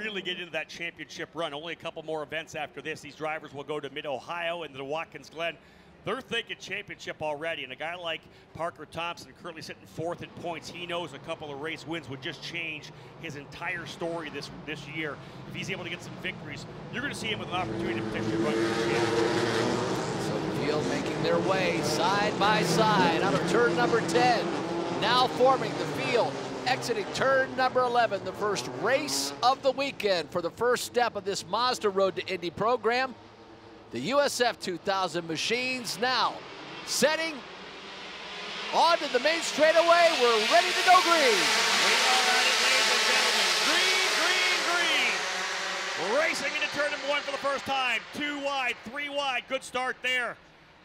really get into that championship run. Only a couple more events after this. These drivers will go to Mid-Ohio and to Watkins Glen. They're thinking championship already, and a guy like Parker Thompson, currently sitting fourth in points, he knows a couple of race wins would just change his entire story this year. If he's able to get some victories, you're going to see him with an opportunity to potentially run for the championship. So the field making their way side by side out of turn number 10. Now forming the field, exiting turn number 11, the first race of the weekend for the first step of this Mazda Road to Indy program. The USF 2000 machines now setting onto the main straightaway. We're ready to go green. We are at it, ladies and gentlemen. Green, green, green. Racing into turn number 1 for the first time. 2 wide, 3 wide. Good start there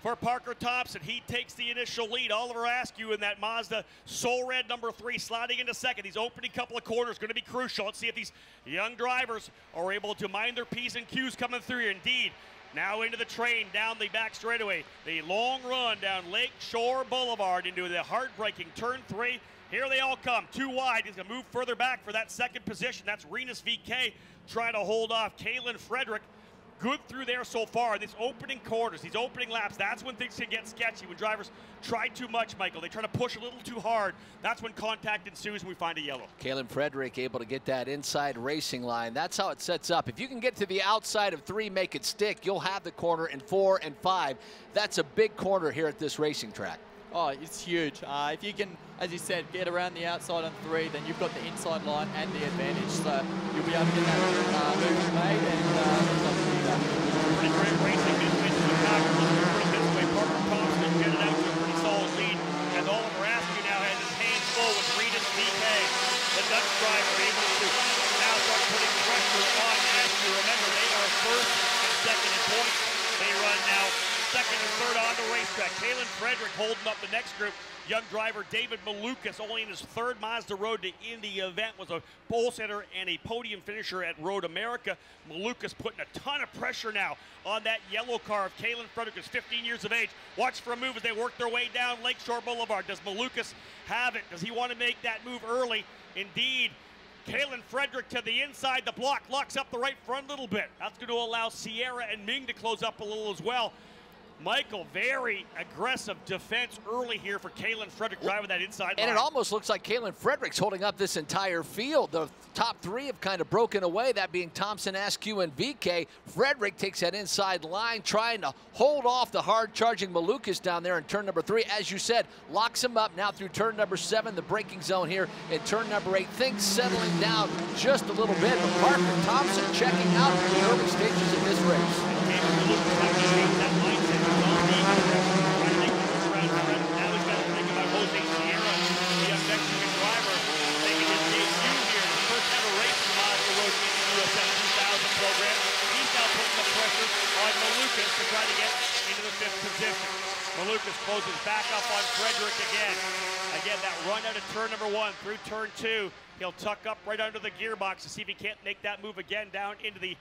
for Parker Thompson. He takes the initial lead. Oliver Askew in that Mazda Soul Red number 3 sliding into second. These opening couple of corners going to be crucial. Let's see if these young drivers are able to mind their P's and Q's coming through here. Indeed. Now into the train, down the back straightaway. The long run down Lake Shore Boulevard into the heartbreaking turn 3. Here they all come, 2 wide. He's gonna move further back for that second position. That's Renus VK trying to hold off Kalen Frederick. Good through there so far. These opening quarters, these opening laps, that's when things can get sketchy. When drivers try too much, Michael, they try to push a little too hard. That's when contact ensues and we find a yellow. Kalen Frederick able to get that inside racing line. That's how it sets up. If you can get to the outside of 3, make it stick, you'll have the corner in 4 and 5. That's a big corner here at this racing track. Oh, it's huge. If you can, as you said, get around the outside on 3, then you've got the inside line and the advantage. So you'll be able to get that move made and pretty great racing into the back. This way, Parker Thompson get it out to a pretty solid lead. As Oliver Askew now has his hands full with Renus VK. The Dutch driver able to now start putting pressure on Askew. Remember, they are first and second in points. They run now second and third on the racetrack. Kalen Frederick holding up the next group. Young driver David Malukas, only in his 3rd Mazda Road to Indy event, was a pole setter and a podium finisher at Road America. Malukas putting a ton of pressure now on that yellow car of Kalen Frederick, who's 15 years of age. Watch for a move as they work their way down Lakeshore Boulevard. Does Malukas have it? Does he want to make that move early? Indeed. Kalen Frederick to the inside. The block locks up the right front a little bit. That's going to allow Sierra and Ming to close up a little as well. Michael, very aggressive defense early here for Kalen Frederick driving that inside line. And it almost looks like Kalen Frederick's holding up this entire field. The top 3 have kind of broken away, that being Thompson, Askew, and VK. Frederick takes that inside line, trying to hold off the hard-charging Malukas down there in turn number 3. As you said, locks him up now through turn number 7, the braking zone here in turn number 8. Things settling down just a little bit, but Parker Thompson checking out in the early stages of this race. To try to get into the 5th position. Malukas closes back up on Frederick again. Again, that run out of turn number 1 through turn 2. He'll tuck up right under the gearbox to see if he can't make that move again down into the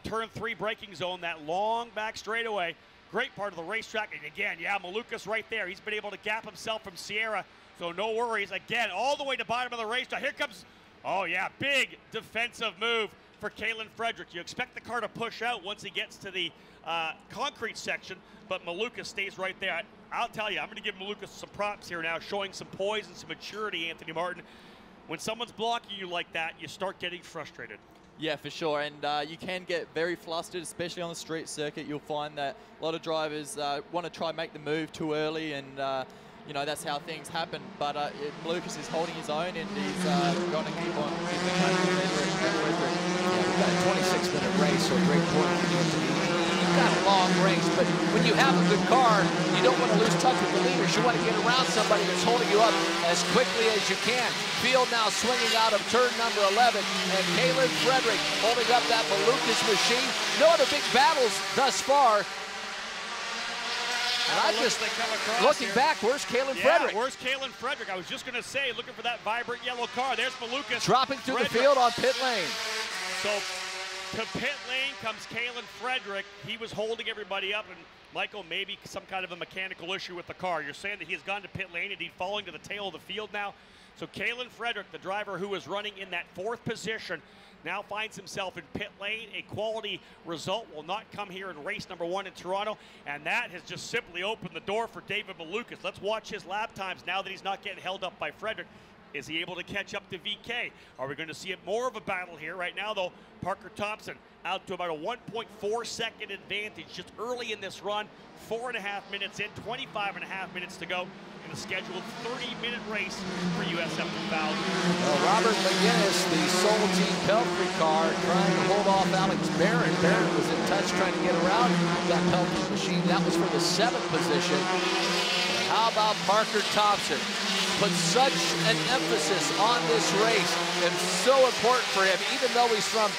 turn 3 braking zone, that long back straightaway. Great part of the racetrack. And again, yeah, Malukas right there. He's been able to gap himself from Sierra, so no worries. Again, all the way to bottom of the racetrack. Here comes, oh yeah, big defensive move for Kalen Frederick. You expect the car to push out once he gets to the concrete section, but Malukas stays right there. I'll tell you, I'm going to give Malukas some props here now, showing some poise and some maturity, Anthony Martin. When someone's blocking you like that, you start getting frustrated. Yeah, for sure, and you can get very flustered, especially on the street circuit. You'll find that a lot of drivers want to try and make the move too early, and you know, that's how things happen. But Malukas is holding his own, and he's going to keep on giving the country We've got a 26-minute race, so a great point for you. You've got a long race, but when you have a good car, you don't want to lose touch with the leaders. You want to get around somebody that's holding you up as quickly as you can. Field now swinging out of turn number 11, and Kalen Frederick holding up that Malukas machine. No other big battles thus far. And I just, looking back, where's Kalen Frederick? Where's Kalen Frederick? I was just going to say, looking for that vibrant yellow car. There's Malukas. Dropping through the field on pit lane. So to pit lane comes Kalen Frederick. He was holding everybody up, and Michael, maybe some kind of a mechanical issue with the car. You're saying that he has gone to pit lane and he's falling to the tail of the field now. So Kalen Frederick, the driver who was running in that 4th position, now finds himself in pit lane. A quality result will not come here in race number 1 in Toronto, and that has just simply opened the door for David Malukas. Let's watch his lap times now that he's not getting held up by Frederick. Is he able to catch up to VK? Are we going to see it more of a battle here? Right now, though, Parker Thompson out to about a 1.4-second advantage just early in this run. 4.5 minutes in, 25.5 minutes to go in the scheduled 30-minute race for USF 2000. Well, Robert McGinnis, the Soul Team Pelfrey car, trying to hold off Alex Barron. Barron was in touch trying to get around that Pelfrey machine. That was for the 7th position. But how about Parker Thompson? Put such an emphasis on this race, and so important for him, even though he's from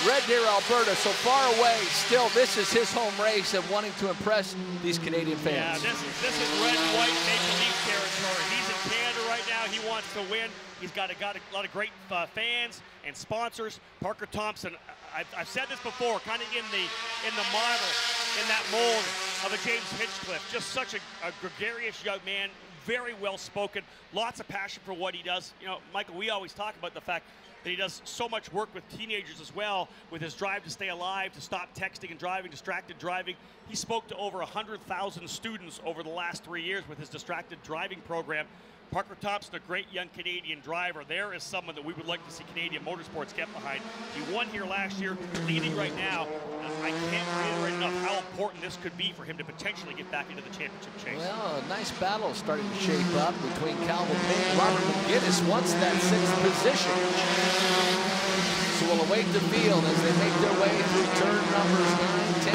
Red Deer, Alberta, so far away. Still, this is his home race and wanting to impress these Canadian fans. Yeah, this is red, white, maple leaf territory. He's in Canada right now. He wants to win. He's got a lot of great fans and sponsors. Parker Thompson, I've said this before, kind of in the model, in that mold of a James Hinchcliffe. Just such a gregarious young man, very well spoken, lots of passion for what he does. You know, Michael, we always talk about the fact that he does so much work with teenagers as well, with his drive to stay alive, to stop texting and driving, distracted driving. He spoke to over 100,000 students over the last 3 years with his distracted driving program. Parker Thompson, a great young Canadian driver. There is someone that we would like to see Canadian motorsports get behind. He won here last year, leading right now. I can't reiterate enough how important this could be for him to potentially get back into the championship chase. Well, a nice battle starting to shape up between Calvin May and Robert McGinnis wants that 6th position. So we'll await the field as they make their way through turn numbers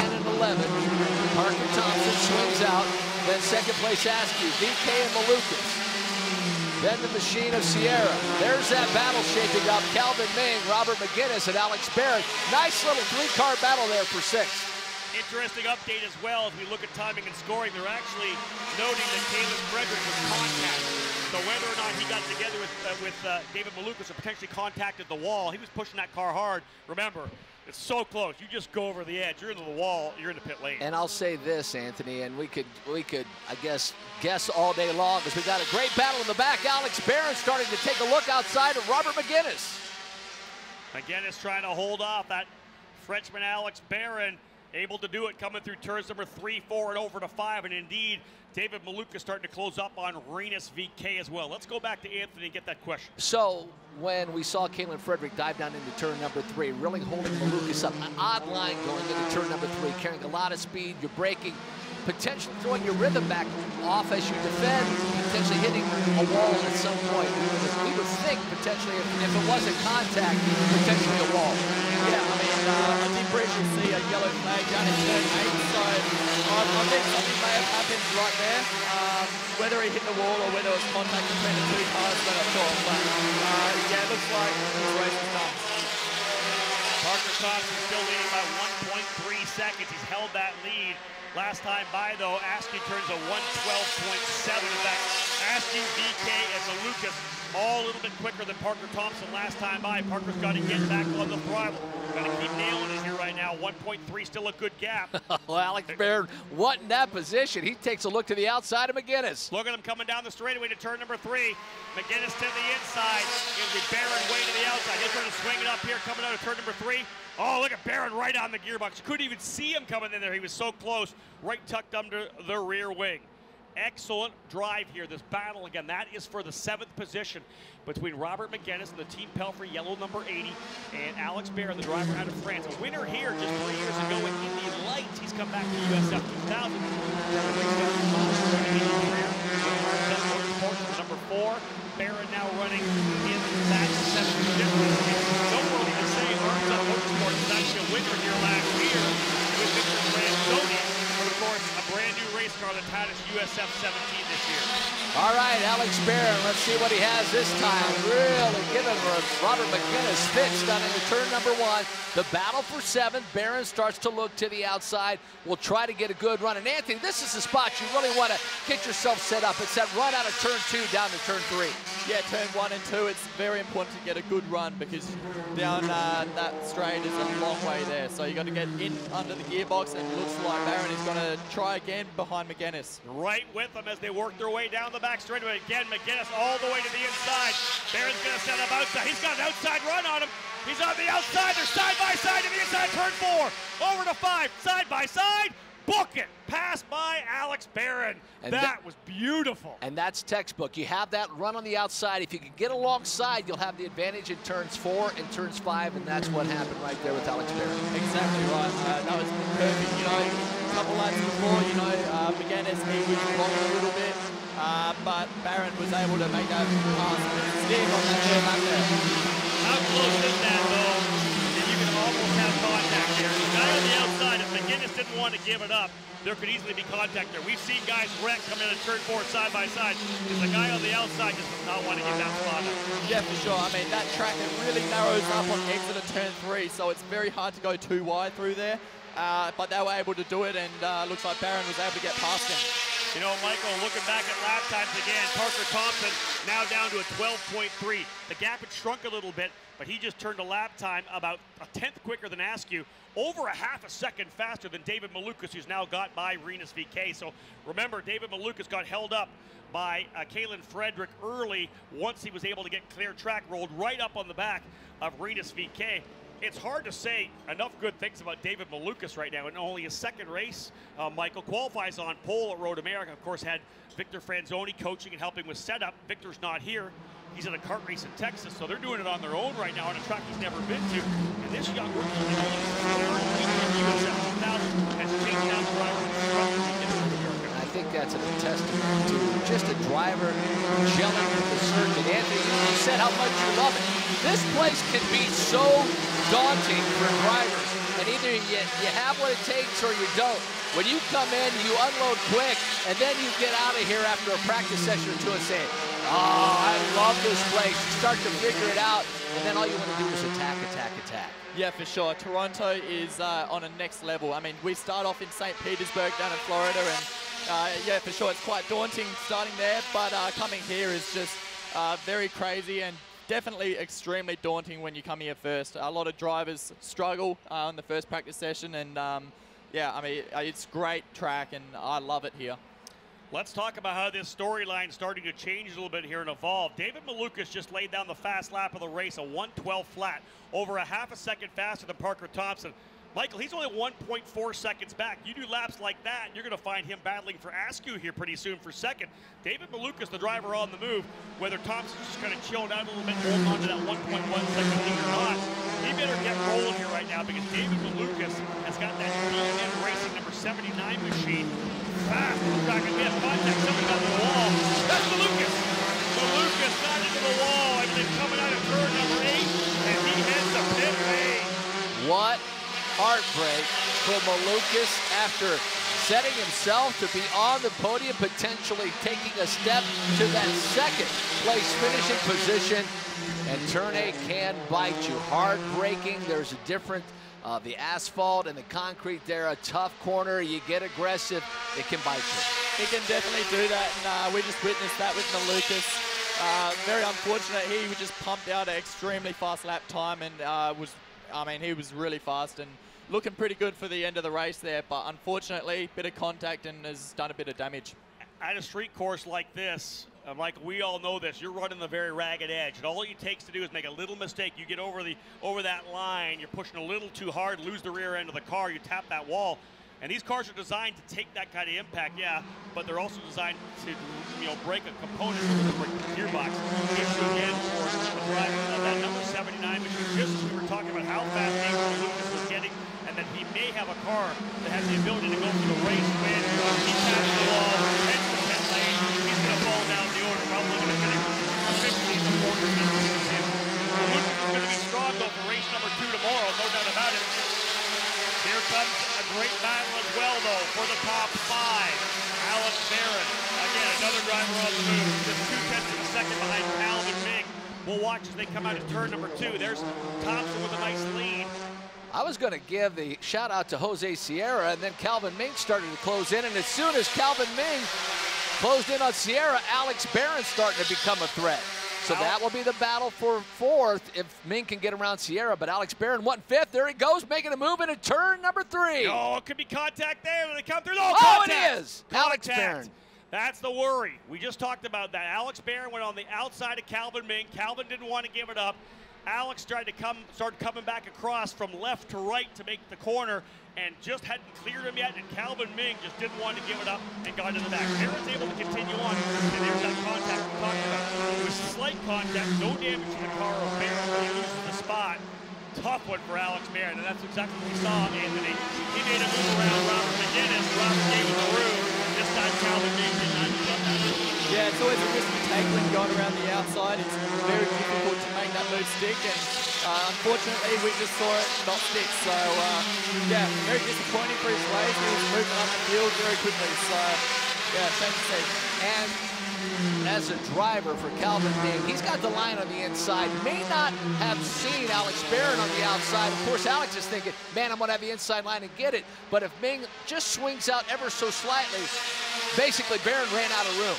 9, 10, and 11. Parker Thompson swings out, then second place Askew, VK and Malukas. Then the machine of Sierra. There's that battle shaping up. Calvin Ming, Robert McGinnis, and Alex Barrett. Nice little 3-car battle there for 6th. Interesting update as well as we look at timing and scoring. They're actually noting that Caleb Frederick was contacted. So whether or not he got together with David Malukas or potentially contacted the wall, he was pushing that car hard. Remember, it's so close. You just go over the edge. You're into the wall. You're in the pit lane. And I'll say this, Anthony, and we could I guess all day long, because we got a great battle in the back. Alex Barron starting to take a look outside of Robert McGinnis. McGinnis trying to hold off that Frenchman Alex Barron. Able to do it coming through turns number 3, 4, and over to 5. And indeed, David Malukas starting to close up on Renus VK as well. Let's go back to Anthony and get that question. So when we saw Kalen Frederick dive down into turn number 3, really holding Malukas up, an odd line going into turn number 3, carrying a lot of speed, you're braking, potentially throwing your rhythm back off as you defend, potentially hitting a wall at some point. We would think potentially if it wasn't contact, potentially a wall. Yeah, I mean, I did briefly see a yellow flag down in turn 8, so I think something may have happened right there. Whether he hit the wall or whether it was contact between the 2 cars, we're not sure. But yeah, it looks like this race is done. Parker Thompson still leading by 1.3 seconds. He's held that lead. Last time by, though, Askew turns a 112.7. In fact, Askew, VK, and Malukas all a little bit quicker than Parker Thompson last time by. Parker's got to get back on the throttle. Got to keep nailing it here right now. 1.3, still a good gap. Well, Alex Barron wanting that position. He takes a look to the outside of McGinnis. Look at him coming down the straightaway to turn number 3. McGinnis to the inside. Gives the Barron way to the outside. He's trying to swing it up here, coming out of turn number 3. Oh, look at Barron right on the gearbox. You couldn't even see him coming in there. He was so close, right tucked under the rear wing. Excellent drive here. This battle, again, that is for the 7th position between Robert McGinnis and the Team Pelfrey, yellow number 80, and Alex Barron, the driver out of France. A winner here just 3 years ago in Indy Lights. He's come back to USF 2000. Number 4. Barron now running in that 7th position. Noteworthy to say, Arms Up Motorsports was actually a winner here last year with Victor Brandoni. But of course, a brand new race car that's had its USF 17 this year. All right, Alex Barron, let's see what he has this time. Really giving Robert McGinnis fits down into turn number 1. The battle for 7th. Barron starts to look to the outside. We'll try to get a good run. And Anthony, this is the spot you really want to get yourself set up. It's that run out of turn 2 down to turn 3. Yeah, turn 1 and 2, it's very important to get a good run because down that straight is a long way there. So you got to get in under the gearbox, and it looks like Barron is going to try again behind McGuinness. Right with them as they work their way down the back straightaway. Again, McGuinness all the way to the inside. Barron's going to set up outside. He's got an outside run on him. He's on the outside. They're side by side to the inside. Turn 4. Over to 5. Side by side. Book it. Pass by Alex Barron. And that was beautiful. And that's textbook. You have that run on the outside. If you can get alongside, you'll have the advantage in turns 4 and turns 5, and that's what happened right there with Alex Barron. Exactly right. That was perfect. You know, a couple laps before, you know, McGuinness, he was long a little bit, but Barron was able to make that pass and stick on that third lap there. How close is that, though? And you can almost have contact there. The guy on the outside, if McGuinness didn't want to give it up, there could easily be contact there. We've seen guys wreck coming in at turn 4 side by side. Because the guy on the outside just does not want to give that spot up. Yeah, for sure. I mean, that track, it really narrows up on exit of turn 3, so it's very hard to go too wide through there. But they were able to do it, and looks like Barron was able to get past him. You know, Michael, looking back at lap times again, Parker Thompson now down to a 12.3. The gap had shrunk a little bit, but he just turned a lap time about a 10th quicker than Askew, over a half a second faster than David Malukas, who's now got by Rinus VeeKay. So remember, David Malukas got held up by Kalen Frederick early once he was able to get clear track, rolled right up on the back of Rinus VeeKay. It's hard to say enough good things about David Malukas right now. In only his second race, Michael qualifies on pole at Road America. Of course, had Victor Franzoni coaching and helping with setup. Victor's not here. He's in a kart race in Texas, so they're doing it on their own right now on a track he's never been to. And this young rookie, you know, he's has changed down the driver. I think that's a testament to just a driver gelling with the circuit. Anthony, you said how much you love it. This place can be so daunting for drivers, and either you have what it takes or you don't. When you come in, you unload quick, and then you get out of here after a practice session or two and say, oh, I love this place. You start to figure it out, and then all you want to do is attack, attack, attack. Yeah, for sure. Toronto is on a next level. I mean, we start off in St. Petersburg down in Florida, and yeah, for sure, it's quite daunting starting there, but coming here is just very crazy and definitely extremely daunting when you come here first. A lot of drivers struggle on the first practice session, and yeah, I mean, it's great track, and I love it here. Let's talk about how this storyline is starting to change a little bit here and evolve. David Malukas just laid down the fast lap of the race, a 1:12 flat, over a half a second faster than Parker Thompson. Michael, he's only 1.4 seconds back. You do laps like that, you're going to find him battling for Askew here pretty soon for second. David Malukas, the driver on the move, whether Thompson's just kind of chilling out a little bit, holding on to that 1.1 second lead or not, he better get rolling here right now because David Malukas has got that DN Racing number 79 machine. Fast, track, and we have contact, somebody got the wall. That's Malukas. Malukas got into the wall, and they're coming out of turn number 8, and he heads to pit lane. What heartbreak for Malukas after setting himself to be on the podium, potentially taking a step to that second place finishing position, and turn 8 can bite you. Heartbreaking. There's a difference. The asphalt and the concrete there, a tough corner. You get aggressive, it can bite you. He can definitely do that, and we just witnessed that with Malukas. Very unfortunate. He just pumped out an extremely fast lap time, and I mean, he was really fast and looking pretty good for the end of the race there, but unfortunately, bit of contact and has done a bit of damage. At a street course like this, Mike, we all know this, you're running the very ragged edge, and all it takes to do is make a little mistake. You get over that line, you're pushing a little too hard, lose the rear end of the car, you tap that wall. And these cars are designed to take that kind of impact, yeah, but they're also designed to, you know, break a component of the gearbox. Issue again for the driver of that number 79 machine. Just as we were talking about how fast David Malukas was getting, and that he may have a car that has the ability to go for the race win. He taps the wall, heads to pit lane. He's going to fall down the order. Probably going to finish 15th or 14th. Malukas is going to be strong though for race number 2 tomorrow, no doubt about it. Here comes a great battle as well, though, for the top 5. Alex Barron, again, another driver on the move, just 2/10 of a second behind Calvin Ming. We'll watch as they come out of turn number 2. There's Thompson with a nice lead. I was going to give the shout out to Jose Sierra, and then Calvin Ming started to close in, and as soon as Calvin Ming closed in on Sierra, Alex Barron starting to become a threat. So that will be the battle for fourth if Ming can get around Sierra, but Alex Barron won fifth. There he goes, making a move into turn number 3. Oh, it could be contact there when they come through. Oh, contact. It is. Contact. Alex Barron. That's the worry. We just talked about that. Alex Barron went on the outside of Calvin Ming. Calvin didn't want to give it up. Alex started coming back across from left to right to make the corner and just hadn't cleared him yet, and Calvin Ming just didn't want to give it up and got into the back. Barron's able to continue on, and there's that contact we talked about. It was slight contact, no damage to the car of Barron, but he loses the spot. Tough one for Alex Barron, and that's exactly what we saw, Anthony. He made a move around Robert McGinnis. Robert gave him the room. This time Calvin Ming did not give up that room. Yeah, it's always a risky take when going around the outside. It's very difficult to make that move stick, and unfortunately we just saw it not stick. So yeah, very disappointing for his race. He was moving up the field very quickly. So yeah, shame to see. And as a driver for Calvin Ming, he's got the line on the inside. May not have seen Alex Barron on the outside. Of course, Alex is thinking, man, I'm going to have the inside line and get it. But if Ming just swings out ever so slightly, basically Barron ran out of room.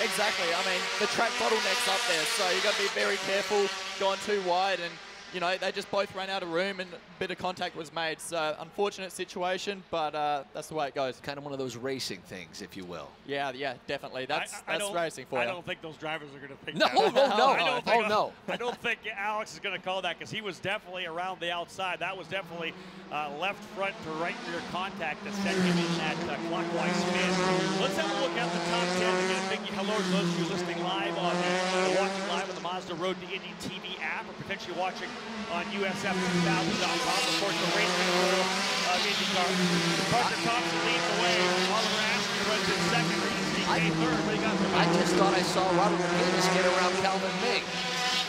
Exactly. I mean, the track bottleneck's up there, so you've got to be very careful going too wide. And you know, they just both ran out of room and a bit of contact was made. So unfortunate situation, but that's the way it goes. Kind of one of those racing things, if you will. Yeah, definitely. That's racing for you. I don't think those drivers are going to pick that. No. I don't think Alex is going to call that because he was definitely around the outside. That was definitely left front to right rear contact that sent him in that clockwise spin. Let's have a look at the top 10. Again, a big hello to those of you listening live on watching live on the Mazda Road to Indy TV app, or potentially watching on USF2000.com. Of course, the race control of IndyCar. Parker Thompson leads the way. Oliver Ashley runs in second. Third, but he got the I just thought I saw Robert McGinnis get around Calvin Ming.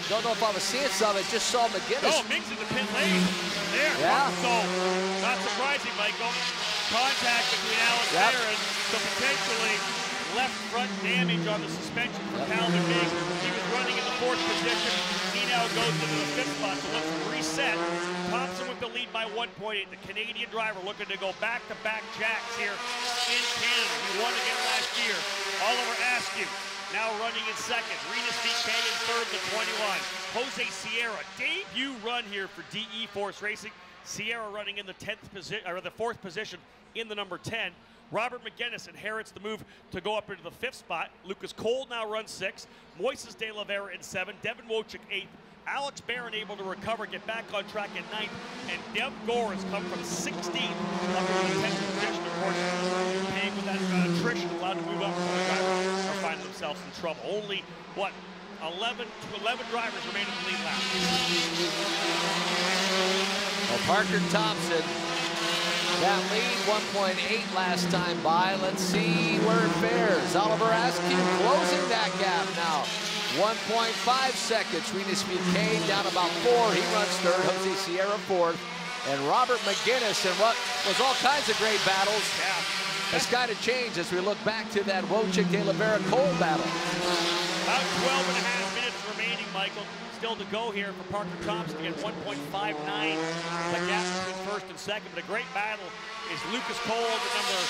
Don't know if I was seeing something. Just saw McGinnis. Oh, Ming's in the pit lane. There. Yeah. So, not surprising, Michael. Contact between Alex Barron. So potentially left front damage on the suspension for Calvin Ming. He was running in the 4th position. He now goes into the 5th spot. So let's reset. Thompson with the lead by 1.8. The Canadian driver looking to go back-to-back jacks here in Canada. He won again last year. Oliver Askew now running in second. Renus VK in third, the 21. Jose Sierra, debut run here for DE Force Racing. Sierra running in the 10th position, or the 4th position in the number 10. Robert McGinnis inherits the move to go up into the 5th spot. Lucas Cole now runs 6th. Moises de Oliveira in 7th. Devin Wojcik 8th. Alex Barron able to recover, get back on track at 9th. And Dev Gore has come from 16th up into the 10th position. Of course, paying with that attrition, allowed to move up. The drivers are finding themselves in trouble. Only, what, 11 drivers remain in the lead lap. Well, Parker Thompson, that lead 1.8 last time by. Let's see where it fares. Oliver Askew closing that gap now. 1.5 seconds. Renus VK down about 4. He runs third. Jose Sierra 4th. And Robert McGinnis in what was all kinds of great battles. Has kind of changed as we look back to that Wojcik de Oliveira Cole battle. About 12.5 minutes remaining, Michael. Still to go here for Parker Thompson to get 1.59. The gap between first and second. But a great battle is Lucas Cole, the number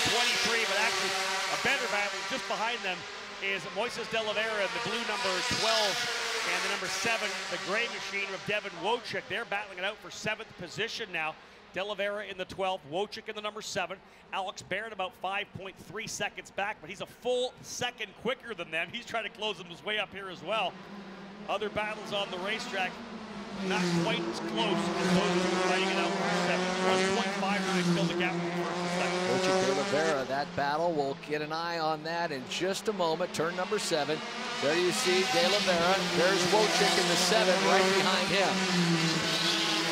23. But actually, a better battle just behind them is Moises de Oliveira, the blue number 12, and the number 7, the gray machine of Devin Wojcik. They're battling it out for 7th position now. De Oliveira in the 12th, Wojcik in the number 7. Alex Barron about 5.3 seconds back, but he's a full second quicker than them. He's trying to close them his way up here as well. Other battles on the racetrack, not quite as close as those two fighting it out for 7th. 1.59 still the gap between first and second. Wojcik de Oliveira, that battle, we'll get an eye on that in just a moment. Turn number 7. There you see De Oliveira. There's Wojcik in the 7 right behind him.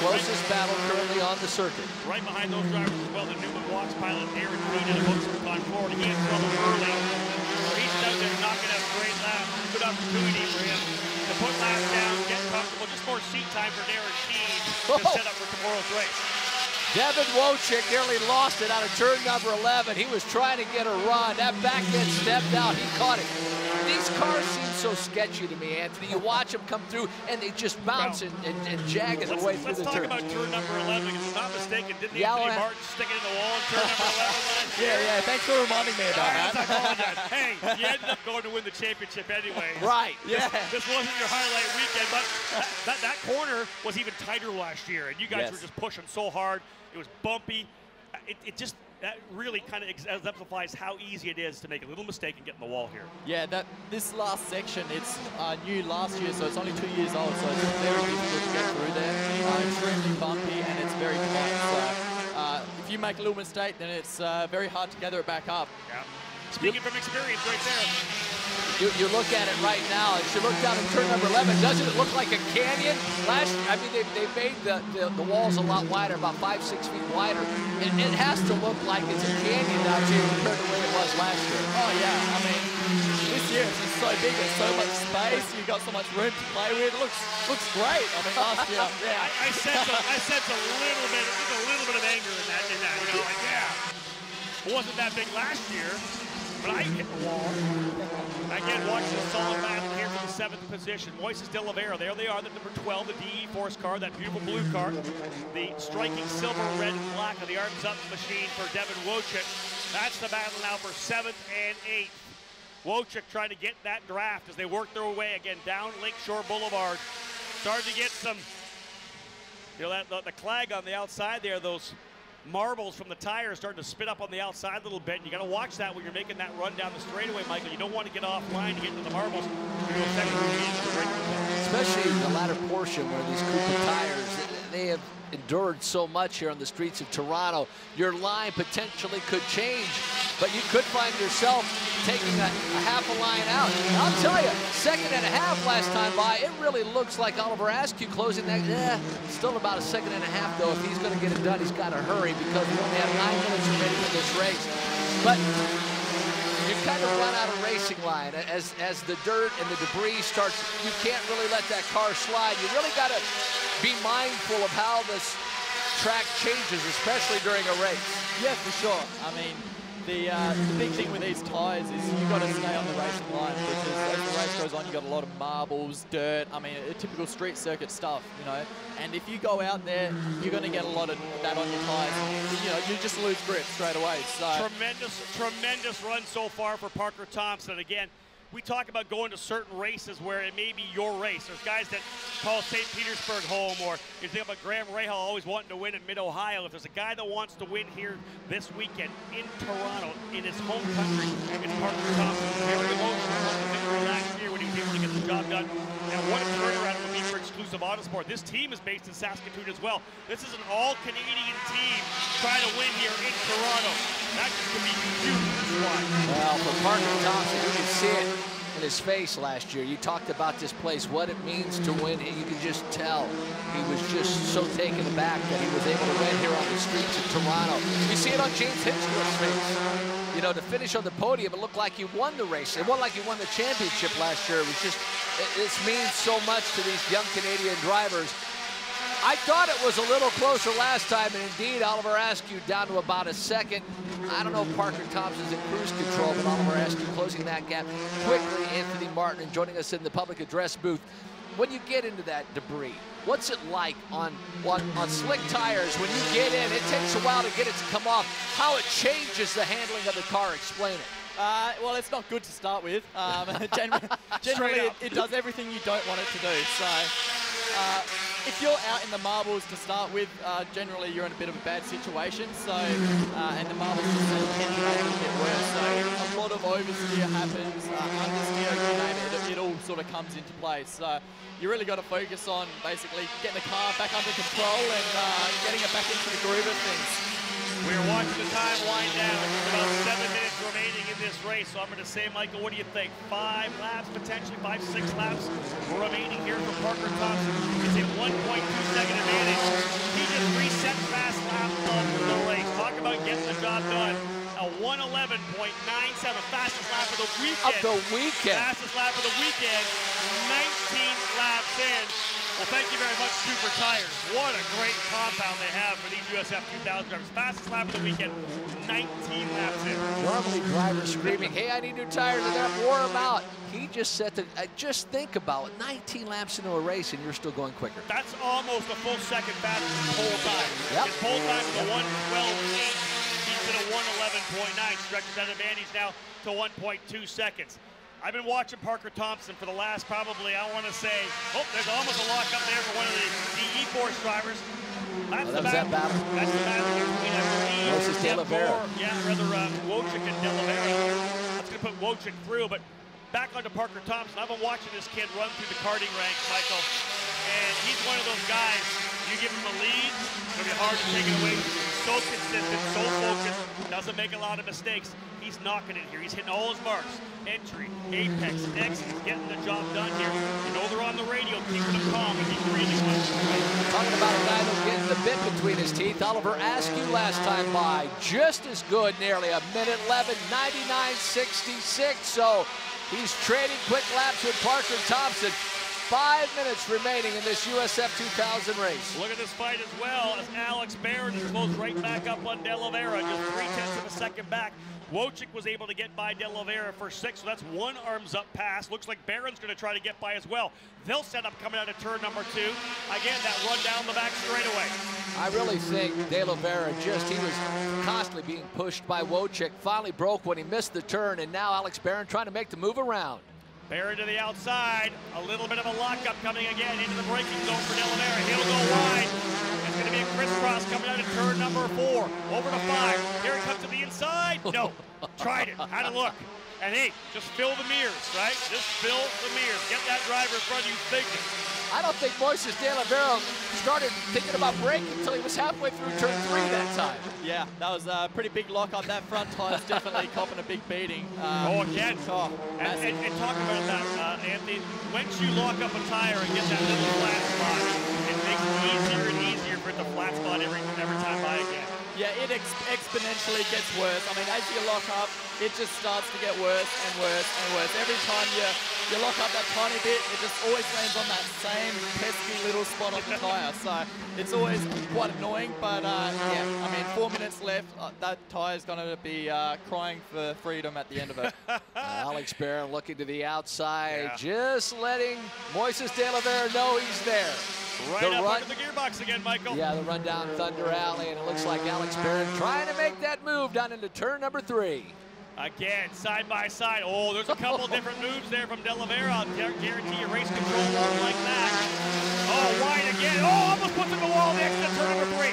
Closest battle currently on the circuit. Right behind those drivers as well, the Newman Walks pilot, Aaron Green, and Hooks on forward. He had trouble early. So he's out there knocking out a great lap. Good opportunity for him to put laps down, get comfortable. Just more seat time for Darren Keane to set up for tomorrow's race. Devin Wojcik nearly lost it out of turn number 11. He was trying to get a run. That back end stepped out. He caught it. These cars seem so sketchy to me, Anthony. You watch them come through, and they just bounce and jag their way through the turn. Let's talk about turn number 11, because if I'm not mistaken, didn't Yeah, Anthony Martin stick it in the wall in turn number 11 last year? Yeah, thanks for reminding me about that. I apologize. Hey, you ended up going to win the championship anyway. Right. Yeah. This wasn't your highlight weekend, but that corner was even tighter last year, and you guys were just pushing so hard. It was bumpy. That really kind of exemplifies how easy it is to make a little mistake and get in the wall here. Yeah, this last section, it's new last year, so it's only 2 years old, so it's very difficult to get through there. Extremely bumpy, and it's very tight. So if you make a little mistake, then it's very hard to gather it back up. Yeah. Speaking from experience right there. You look at it right now. As you look down at turn number 11, doesn't it look like a canyon? I mean, they made the walls a lot wider, about 5-6 feet wider. It has to look like it's a canyon out here compared to the way it was last year. Oh yeah, I mean, this year it's just so big. There's so much space. You've got so much room to play with. It looks great. I mean, last year, yeah. I sense a little bit of anger in that. You know, like it wasn't that big last year. But I hit the wall. Again, watching a solid battle here for the 7th position. Moises de Oliveira, there they are, the number 12, the DE Force car, that beautiful blue car. The striking silver, red, and black of the arms up machine for Devin Wojcik. That's the battle now for 7th and 8th. Wojcik trying to get that draft as they work their way again down Lakeshore Boulevard. Starting to get some, you know, the clag on the outside there, those marbles from the tires starting to spit up on the outside a little bit. You got to watch that when you're making that run down the straightaway, Michael. You don't want to get offline to get into the marbles. Especially the latter portion where these Cooper tires, they have endured so much here on the streets of Toronto. Your line potentially could change, but you could find yourself taking a half a line out. And I'll tell you, 2.5 seconds last time by, it really looks like Oliver Askew closing that. Still about 1.5 seconds though. If he's going to get it done, he's got to hurry because we only have 9 minutes remaining in this race. But you kind of run out of racing line as the dirt and the debris starts. You can't really let that car slide. You really got to be mindful of how this track changes, especially during a race. Yeah, for sure. I mean, the big thing with these tires is you've got to stay on the racing line because as the race goes on, you've got a lot of marbles, dirt, I mean, typical street circuit stuff, you know. And if you go out there, you're going to get a lot of that on your tires. You know, you just lose grip straight away. So Tremendous run so far for Parker Thompson. Again, we talk about going to certain races where it may be your race. There's guys that call St. Petersburg home, or you think about Graham Rahal always wanting to win in Mid-Ohio. If there's a guy that wants to win here this weekend in Toronto, in his home country, it's Parker Thompson. Very emotional victory last year when he was able to get the job done. And what a turnaround it would be for Exclusive Autosport. This team is based in Saskatoon as well. This is an all-Canadian team trying to win here in Toronto. That could be huge for the squad. Well, for Parker Thompson, you can see it in his face last year. You talked about this place, what it means to win. You can just tell he was just so taken aback that he was able to win here on the streets of Toronto. You see it on James Hinchcliffe's face. You know, to finish on the podium, it looked like he won the race. It wasn't like he won the championship last year. It was just, this means so much to these young Canadian drivers. I thought it was a little closer last time, and indeed, Oliver Askew down to about 1 second. I don't know if Parker Thompson's in cruise control, but Oliver Askew closing that gap quickly. Anthony Martin joining us in the public address booth. When you get into that debris, what's it like on slick tires? When you get in, it takes a while to get it to come off. How it changes the handling of the car, explain it. Well, it's not good to start with. Generally, it does everything you don't want it to do. So, if you're out in the marbles to start with, generally you're in a bit of a bad situation. So, and the marbles just tend to make it a bit worse. So, a lot of oversteer happens, understeer, you name it. It all sort of comes into place. So, you really got to focus on basically getting the car back under control and getting it back into the groove of things. We're watching the time wind down. About 7 minutes remaining in this race. So I'm going to say, Michael, what do you think? 5 laps, potentially 5-6 laps remaining here for Parker Thompson. It's a 1.2-second advantage. He just reset fast lap of the race. Talk about getting the job done. A 1:11.97, fastest lap of the weekend. Fastest lap of the weekend. 19 laps in. Well, thank you very much, Cooper Tires. What a great compound they have for these USF 2000 drivers. Fastest lap of the weekend, 19 laps in. Normally drivers screaming, hey, I need new tires, and they're wore them out. he just set the, just think about it, 19 laps into a race and you're still going quicker. That's almost a full second faster than pole time. Yep. His pole time is a 1:12.8. He's at a 1:11.9. Stretches that advantage now to 1.2 seconds. I've been watching Parker Thompson for the last probably, I want to say, oh, there's almost a lock up there for one of the E-Force drivers. That's the battle. That's the battle between, I believe, Moses De La Vera. Yeah, rather Wojcik and De La Vera. That's going to put Wojcik through, but back onto Parker Thompson. I've been watching this kid run through the karting ranks, Michael, and he's one of those guys, you give him a lead, it's going to be hard to take it away. He's so consistent, so focused, doesn't make a lot of mistakes. He's knocking it here. He's hitting all his marks. Entry, apex, exit, he's getting the job done here. You know they're on the radio, keeping him calm, and he really wants to win. Talking about a guy that's getting the bit between his teeth, Oliver Askew last time by, just as good, nearly a minute 11, 99.66. So he's trading quick laps with Parker Thompson. 5 minutes remaining in this USF 2000 race. Look at this fight as well as Alex Barron is close right back up on De La Vera, just 0.3 of a second back. Wojcik was able to get by De La Vera for 6, so that's one arms up pass. Looks like Barron's going to try to get by as well. They'll set up coming out of turn number 2. Again, that run down the back straightaway. I really think De La Vera he was constantly being pushed by Wojcik. Finally broke when he missed the turn, and now Alex Barron trying to make the move around. Barron to the outside. A little bit of a lockup coming again into the braking zone for De La Vera. He'll go wide. It's going to be a crisscross coming out of turn number 4. Over to 5. Here he comes to the inside. No. Tried it. Had a look. And hey, just fill the mirrors, right? Just fill the mirrors. Get that driver in front of you thinking. I don't think Moises De La Vera started thinking about braking until he was halfway through turn 3 that time. Yeah, that was a pretty big lock up. That front tire's definitely copping a big beating. Again. And talk about that, Anthony. Once you lock up a tire and get that little flat spot, it makes it easier and easier for it to flat spot every time by again. Yeah, it exponentially gets worse. I mean, as you lock up, it just starts to get worse and worse and worse. Every time you lock up that tiny bit, it just always lands on that same pesky little spot on the tire. So it's always quite annoying, but yeah, I mean, 4 minutes left. That tire's going to be crying for freedom at the end of it. Alex Barron looking to the outside, just letting Moises De La Vera know he's there. Right up under the gearbox again, Michael. Yeah, the run down Thunder Alley, and it looks like Alex Barron trying to make that move down into turn number 3. Again, side by side. Oh, there's a couple different moves there from De La Vera. I'll guarantee you race control won't like that. Oh, wide again. Oh, almost puts in the wall next to turn number 3.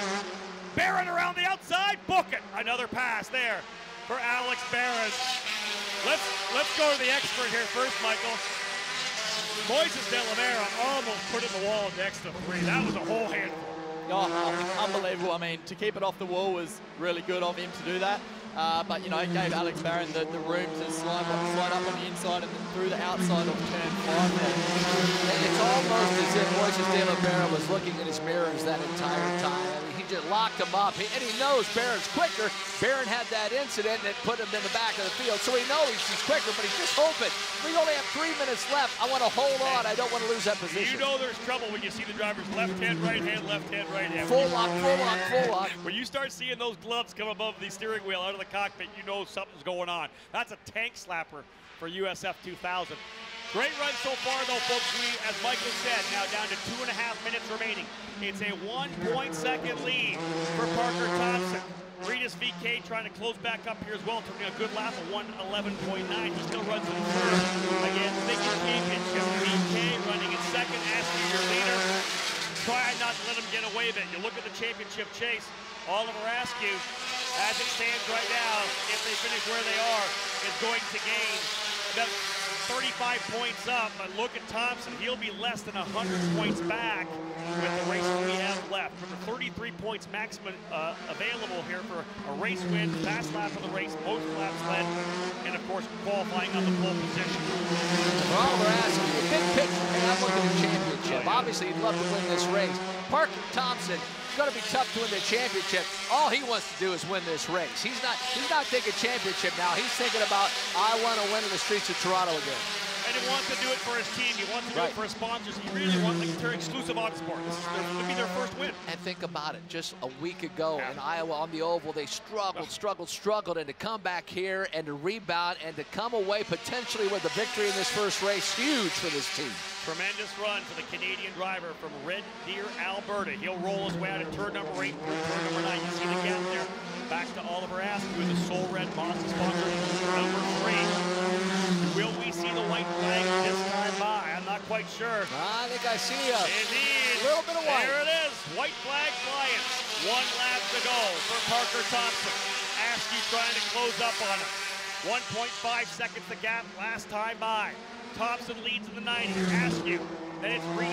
Barron around the outside, book it. Another pass there for Alex Barron. Let's go to the expert here first, Michael. Moises De La Vera almost put in the wall next to 3. That was a whole handful. Oh, unbelievable. I mean, to keep it off the wall was really good of him to do that. But, you know, it gave Alex Barron the room to slide up on the inside and then through the outside of turn 5 there. It's almost as if Moises De La Vera was looking in his mirrors that entire time. I mean, he just locked him up, and he knows Barron's quicker. Barron had that incident that put him in the back of the field, so he knows he's quicker, but he's just hoping. We only have 3 minutes left. I want to hold on. I don't want to lose that position. You know there's trouble when you see the driver's left hand, right hand, left hand, right hand. Full lock, full lock, full lock. When you start seeing those gloves come above the steering wheel out of the cockpit, you know something's going on. That's a tank slapper for USF 2000. Great run so far, though, folks. We, as Michael said, now down to 2.5 minutes remaining. It's a 1-point-second lead for Parker Thompson. Regis VK trying to close back up here as well, taking a good lap of 1:11.9. He still runs in first. Again, Mickey Championship. VK running in second, asking your leader. Try not to let him get away with it. You look at the championship chase. Oliver Askew, as it stands right now, if they finish where they are, is going to gain about 35 points up, but look at Thompson. He'll be less than 100 points back with the races we have left. Remember, 33 points maximum available here for a race win, fast lap of the race, most laps led, and of course qualifying on the pole position. For Oliver Askew, a big picture, and I'm looking at the championship. Obviously, he'd love to win this race. Parker Thompson, it's going to be tough to win the championship. All he wants to do is win this race. He's not thinking championship now. He's thinking about, I want to win in the streets of Toronto again. And he wants to do it for his team. He wants to do it for his sponsors. He really wants to exclusive Autosport. This could be their first win. And think about it. Just a week ago in Iowa on the Oval, they struggled, and to come back here and to rebound and to come away potentially with a victory in this first race, huge for this team. Tremendous run for the Canadian driver from Red Deer, Alberta. He'll roll his way out of turn number 8 through turn number 9. You see the gap there. Back to Oliver Askew, the Soul Red Mazda sponsor, number 3. Will we see the white flag this time by? I'm not quite sure. I think I see a little bit of white. There it is. White flag flying. 1 lap to go for Parker Thompson. Askew trying to close up on him. 1.5 seconds the gap last time by. Thompson leads in the 90. Askew. Then it's Prix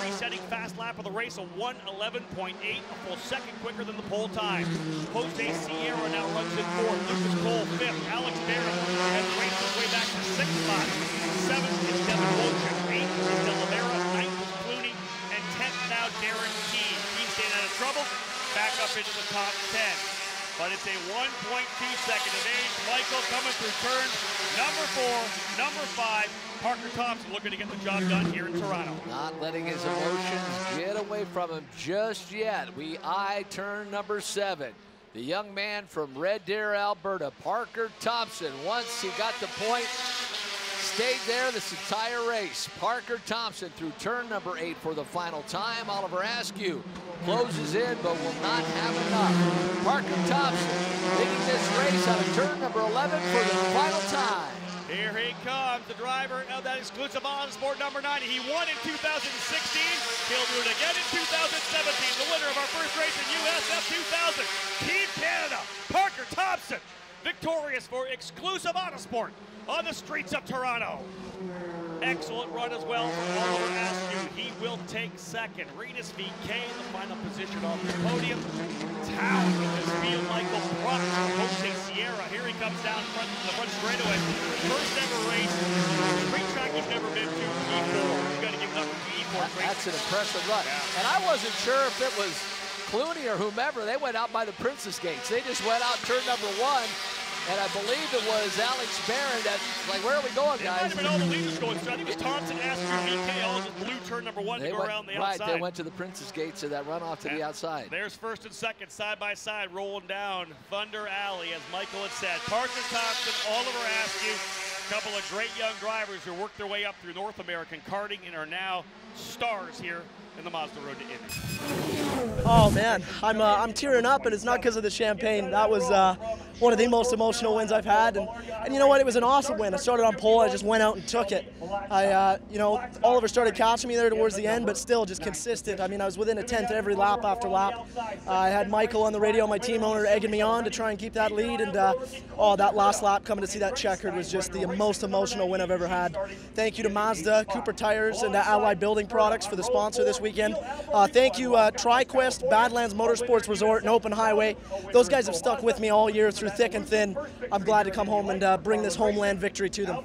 resetting fast lap of the race, a 1:11.8, a full second quicker than the pole time. Jose Sierra now runs in 4th. Lucas Cole 5th. Alex Barrett has raced his way back to 6th spot. 7th is Devin Wojcik. 8th is Delavera. 9th is Clooney. And 10th now Darren Key. He's staying out of trouble. Back up into the top 10. But it's a 1.2 second advantage. Michael coming through turn number 4, number 5. Parker Thompson looking to get the job done here in Toronto. Not letting his emotions get away from him just yet. We eye turn number 7. The young man from Red Deer, Alberta, Parker Thompson. Once he got the point, stayed there this entire race. Parker Thompson through turn number 8 for the final time. Oliver Askew closes in but will not have enough. Parker Thompson leading this race out of turn number 11 for the final time. Here he comes, the driver of that exclusive Autosport number 90. He won in 2016. He'll do it again in 2017. The winner of our first race in USF 2000. Team Canada, Parker Thompson, victorious for exclusive Autosport on the streets of Toronto. Excellent run as well from Oliver Askew. He will take second. Renus VK in the final position off the podium. Talent in this field, Michael Prix, Jose Sierra. Here he comes down the front straightaway. First ever race. Street track he's never been to. E4. We've got to give it up to E4. That's an impressive run. Yeah. And I wasn't sure if it was Clooney or whomever. They went out by the Princess Gates. They just went out turn number 1. And I believe it was Alex Barron that, like, where are we going, guys? It might have been all the leaders going. So I think it was Thompson, Askew, VK, all just blue turn number 1 to go around the outside. Right, they went to the Princess Gates and that run off to the outside. There's first and second, side by side, rolling down Thunder Alley, as Michael had said. Parker Thompson, Oliver Askew, a couple of great young drivers who worked their way up through North American karting and are now stars here in the Mazda Road to Indy. Oh man, I'm tearing up, and it's not because of the champagne. That was one of the most emotional wins I've had, and you know what? It was an awesome win. I started on pole, I just went out and took it. You know, Oliver started catching me there towards the end, but still just consistent. I mean, I was within a tenth every lap after lap. I had Michael on the radio, my team owner, egging me on to try and keep that lead, and oh, that last lap coming to see that checkered was just the most emotional win I've ever had. Thank you to Mazda, Cooper Tires, and Allied Building Products for the sponsor this weekend. Thank you, TriQuest, Badlands Motorsports Resort, and Open Highway. Those guys have stuck with me all year through thick and thin. I'm glad to come home and bring this homeland victory to them.